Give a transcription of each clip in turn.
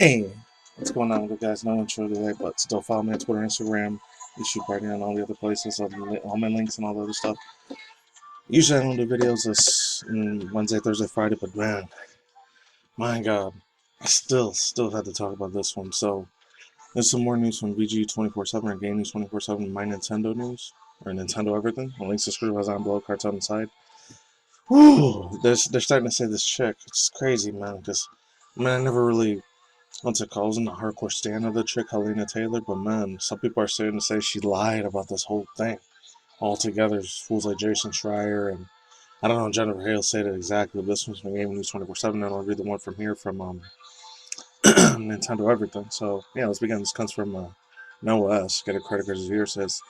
Hey, what's going on with you guys? No intro today, but still follow me on Twitter, Instagram, YouTube right now, and all the other places, all my links and all the other stuff. Usually I don't do videos this Wednesday, Thursday, Friday, but man, my God, I still had to talk about this one. So there's some more news from VG 24/7 or Game News 24/7, My Nintendo News or Nintendo Everything. The links to screw has on below, cards on the side. Woo! They're starting to say this chick. It's crazy, man. Because I never really. What's it called? I wasn't a hardcore stan of the chick, Helena Tayor, but man, some people are starting to say she lied about this whole thing altogether. Fools like Jason Schreier and I don't know, Jennifer Hale said it exactly. But this one's from Game News 24/7, and I'll read the one from here from Nintendo Everything. So yeah, let's begin. This comes from Noah S. Get a credit card here. Says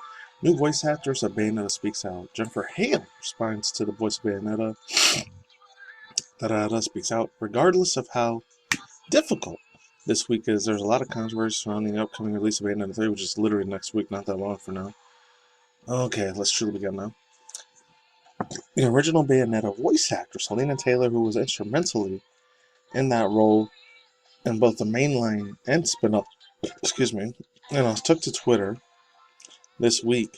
new voice actress of Bayonetta speaks out. Jennifer Hale responds to the voice of Bayonetta. That speaks out, regardless of how difficult this week is. There's a lot of controversy surrounding the upcoming release of Bayonetta 3, which is literally next week, not that long from now. Okay, let's truly begin now. The original Bayonetta voice actress, Helena Tayor, who was instrumentally in that role in both the mainline and spin-off, took to Twitter this week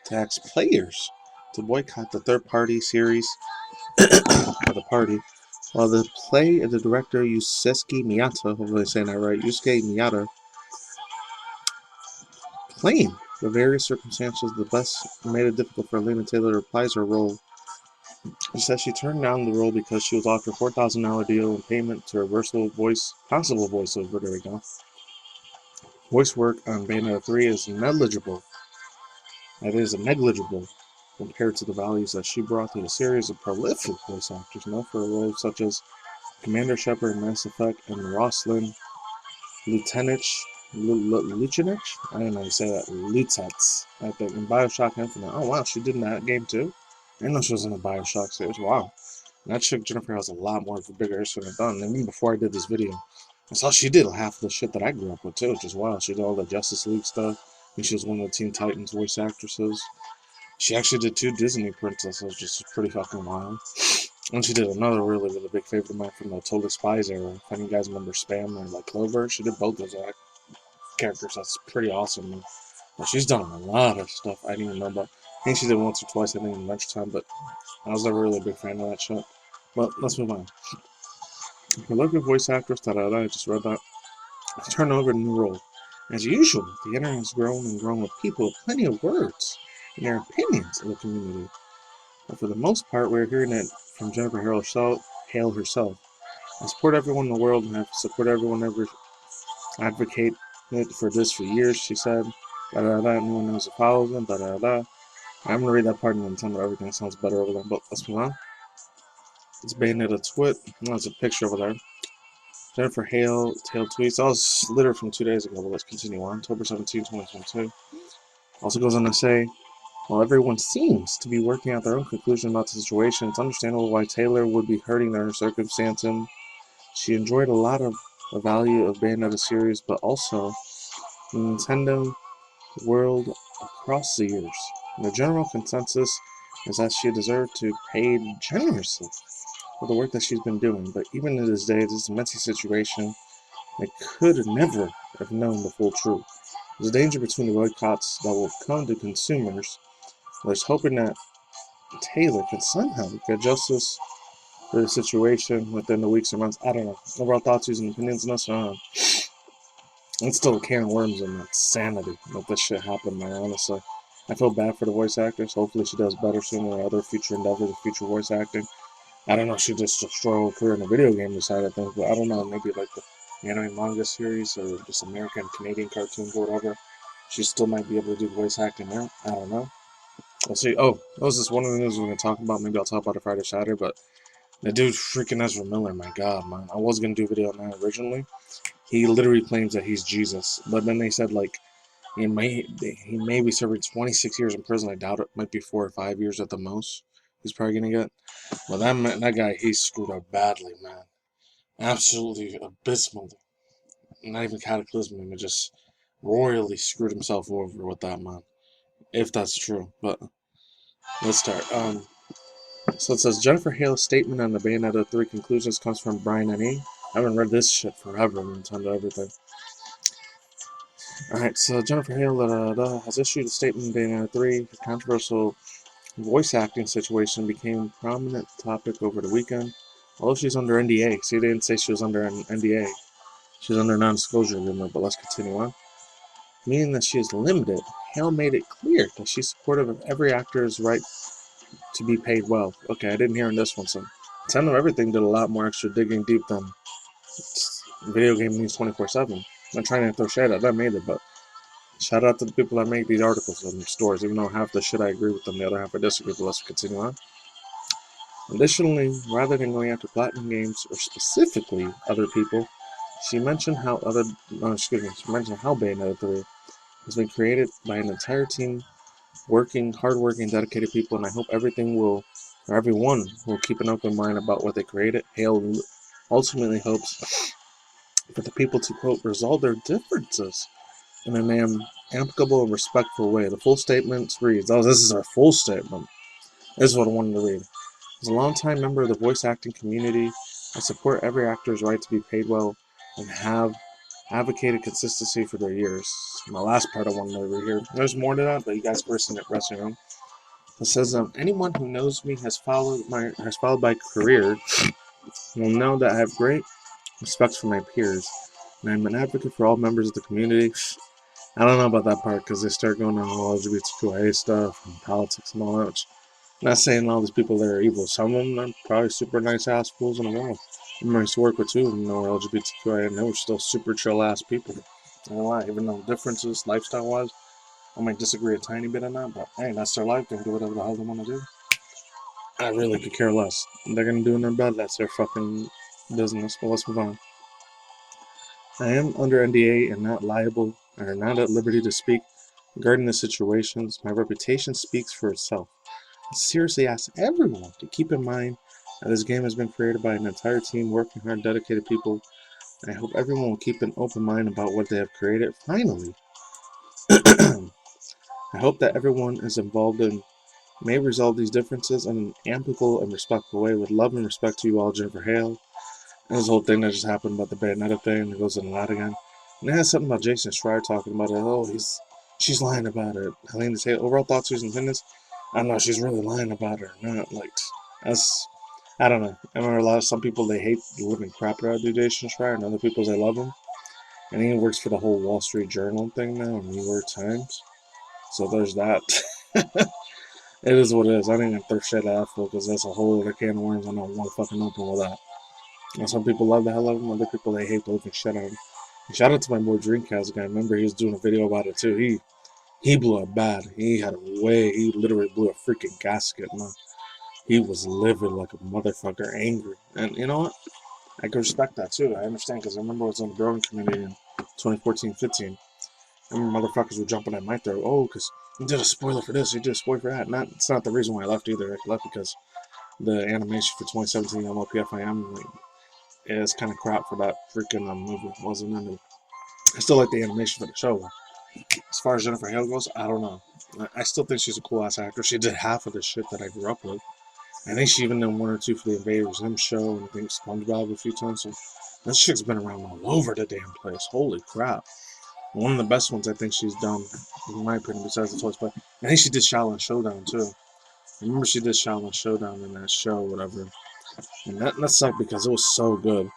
to ask players to boycott the third-party series of the party, while the director Yusuke Miyata, hopefully I'm saying that right, Yusuke Miyata, claimed the various circumstances the best made it difficult for Helena Tayor to reprise her role. She said she turned down the role because she was offered a $4,000 deal in payment to possible voiceover. There we go. Voice work on Bayonetta 3 is negligible. That is negligible compared to the values that she brought to the series of prolific voice actors known for roles such as Commander Shepard in Mass Effect and Rosalind Luchenich. I don't know how to say that. Lutets, I think, in Bioshock Infinite. Oh wow, she did in that game too. I didn't know she was in the Bioshock series. Wow. And that chick Jennifer has a lot more of a bigger history than I've done. And even before I did this video, I saw she did half the shit that I grew up with too, which is wild. She did all the Justice League stuff. And she was one of the Teen Titans voice actresses. She actually did 2 Disney princesses, which is pretty fucking wild. And she did another really big favorite of mine from the Total Spies era. If any of you guys remember Spam or like Clover, she did both those characters. That's pretty awesome. Well, she's done a lot of stuff I didn't even know about. I think she did once or twice, I think, in Adventure Time, but I was never really a big fan of that shit. But let's move on. Prolific voice actress, I just read that. Turn over a new role. As usual, the internet has grown and grown with people with plenty of words and their opinions in the community. But for the most part, we're hearing it from Jennifer Hale herself. I support everyone in the world and have supported everyone ever advocate for this for years, she said. No one knows who follows them, I'm gonna read that part and then everything sounds better over there, but let's move on. It's Bayonetta twit. There's a picture over there. Jennifer Hale tweets. That was literally from 2 days ago, but let's continue on. October 17, 2022. Also goes on to say, while everyone seems to be working out their own conclusion about the situation, it's understandable why Tayor would be hurting their circumstances. She enjoyed a lot of the value of Bayonetta series, but also the Nintendo world across the years. The general consensus is that she deserved to be paid generously for the work that she's been doing, but even to this day, this is a messy situation that could never have known the full truth. There's a danger between the boycotts that will come to consumers. There's hoping that Tayor can somehow get justice for the situation within the weeks or months. I don't know. Overall thoughts, views, and opinions, and us. It's still a can of worms and insanity that this shit happened, man, honestly. I feel bad for the voice actress. Hopefully she does better soon in her other future endeavors of future voice acting. I don't know, she just destroyed her career in the video game side of things, but I don't know, maybe like the anime manga series or just American, Canadian cartoons or whatever. She still might be able to do voice acting there. I don't know. Let's see. Oh, that was just one of the news we're going to talk about. Maybe I'll talk about it Friday, Saturday, but the dude freaking Ezra Miller, my god, man. I was going to do a video on that originally. He literally claims that he's Jesus, but then they said, like, he may be serving 26 years in prison. I doubt it. Might be 4 or 5 years at the most. He's probably going to get. Well, that guy, he screwed up badly, man. Absolutely abysmally. Not even cataclysmic, but just royally screwed himself over with that, man. If that's true. But let's start. So it says Jennifer Hale's statement on the Bayonetta 3 conclusions comes from Brian N.E. I haven't read this shit forever, Nintendo everything. Alright, so Jennifer Hale has issued a statement in Bayonetta 3. The controversial voice acting situation became a prominent topic over the weekend. Although she's under NDA. See, they didn't say she was under an NDA. She's under non-disclosure agreement, but let's continue on. Meaning that she is limited, Hale made it clear that she's supportive of every actor's right to be paid well. Okay, I didn't hear in this one, so Nintendo Everything did a lot more extra digging deep than Video Game News 24/7. I'm trying to throw shade at them either, but shout out to the people that make these articles in the stores, even though half the shit I agree with them, the other half I disagree, but let's continue on. Additionally, rather than going after Platinum Games or specifically other people, she mentioned how Bayonetta 3 has been created by an entire team, hardworking, dedicated people, and I hope everyone will keep an open mind about what they created. Hale ultimately hopes for the people to, quote, resolve their differences in an amicable and respectful way. The full statement reads, this is our full statement. This is what I wanted to read. As a longtime member of the voice acting community, I support every actor's right to be paid well and have advocated consistency for their years. My last part I wanted to read here. There's more to that, but you guys first in it, rest your own. It says, anyone who knows me has followed my career will know that I have great respect for my peers, and I'm an advocate for all members of the community. I don't know about that part because they start going on all LGBTQIA stuff and politics and all that. Which, I'm not saying all these people that are evil. Some of them are probably super nice ass fools in the world. I used to work with two of them that were LGBTQIA, and they were still super chill ass people. I don't lie, even though differences lifestyle wise, I might disagree a tiny bit on that, but hey, that's their life. They can do whatever the hell they want to do. I really could care less. They're gonna do in their bed. That's their fucking business. But let's move on. I am under NDA and not at liberty to speak regarding the situations. My reputation speaks for itself. I seriously ask everyone to keep in mind that this game has been created by an entire team, working hard, dedicated people. And I hope everyone will keep an open mind about what they have created. Finally, I hope that everyone is involved in may resolve these differences in an amicable and respectful way. With love and respect to you all, Jennifer Hale. And this whole thing that just happened about the Bayonetta thing, it goes into that again. And it has something about Jason Schreier talking about it. She's lying about it. Helena Tayor, overall thoughts, and opinions. I don't know if she's really lying about it or not. I don't know. I remember some people, they hate the living crap out of Jason Schreier, and other people, they love him. And he works for the whole Wall Street Journal thing now, and New York Times. So there's that. It is what it is. I didn't even throw shit at Apple because that's a whole other can of worms I don't want to fucking open with that. And some people love the hell out of him, other people they hate the living shit out of him. And shout out to my boy Dreamcast guy. Remember he was doing a video about it too. He blew up bad. He literally blew a freaking gasket, man. He was livid like a motherfucker, angry. And you know what? I can respect that too. I understand because I remember I was in the growing community in 2014-15. I remember motherfuckers were jumping at my throat. Oh, because you did a spoiler for this, you did a spoiler for that. It's not the reason why I left either. I left because the animation for 2017 MLPFIM is kind of crap for that freaking movie. Wasn't into it. I still like the animation for the show. As far as Jennifer Hale goes, I don't know. I still think she's a cool ass actor. She did half of the shit that I grew up with. I think she even done one or two for the Invaders Zim show, and I think SpongeBob a few times. So this chick's been around all over the damn place. Holy crap. One of the best ones I think she's done, in my opinion, besides the Toys, but I think she did Shaolin Showdown too. I remember she did Shaolin Showdown in that show, whatever. And that sucked because it was so good.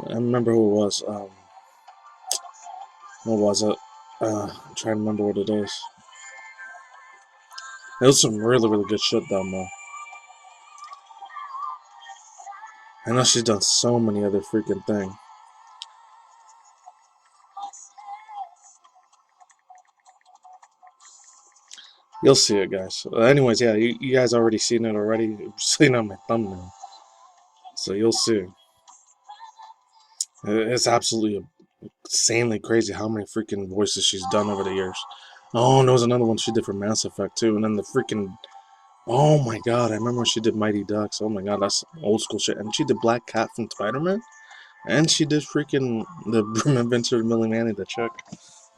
I remember who it was. What was it? I'm trying to remember what it is. It was some really, really good shit though, man. I know she's done so many other freaking things. You'll see it, guys. Anyways, yeah, you guys already seen it already. You've seen it on my thumbnail. So you'll see. It's absolutely insanely crazy how many freaking voices she's done over the years. Oh, and there was another one she did for Mass Effect too. And then the freaking... Oh my god, I remember when she did Mighty Ducks. Oh my god, that's old school shit. And she did Black Cat from Spider-Man. And she did freaking the Broom Adventure of Millie Manny, the chick.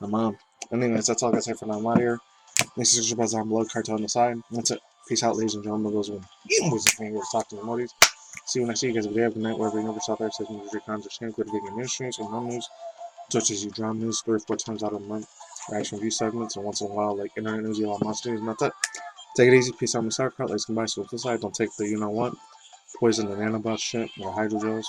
My mom. Anyways, that's all I gotta say for now. I'm out of here. Next is your on Blood Cartel on the side. That's it. Peace out, ladies and gentlemen. Those are boys and fingers. Talk to the emojis. See you when I see you guys. Have a good night. Wherever you never stop there. Says news, cons, or change. Go to video news streams or no news. Touches you drama news 3 or 4 times out of the month. Reaction review segments, and once in a while, like internet news, you lot monster news. Not that. Take it easy. Peace out, my sauerkraut. Let's combine. So, flip side, don't take the you know what. Poison and nanobots shit or hydrogels.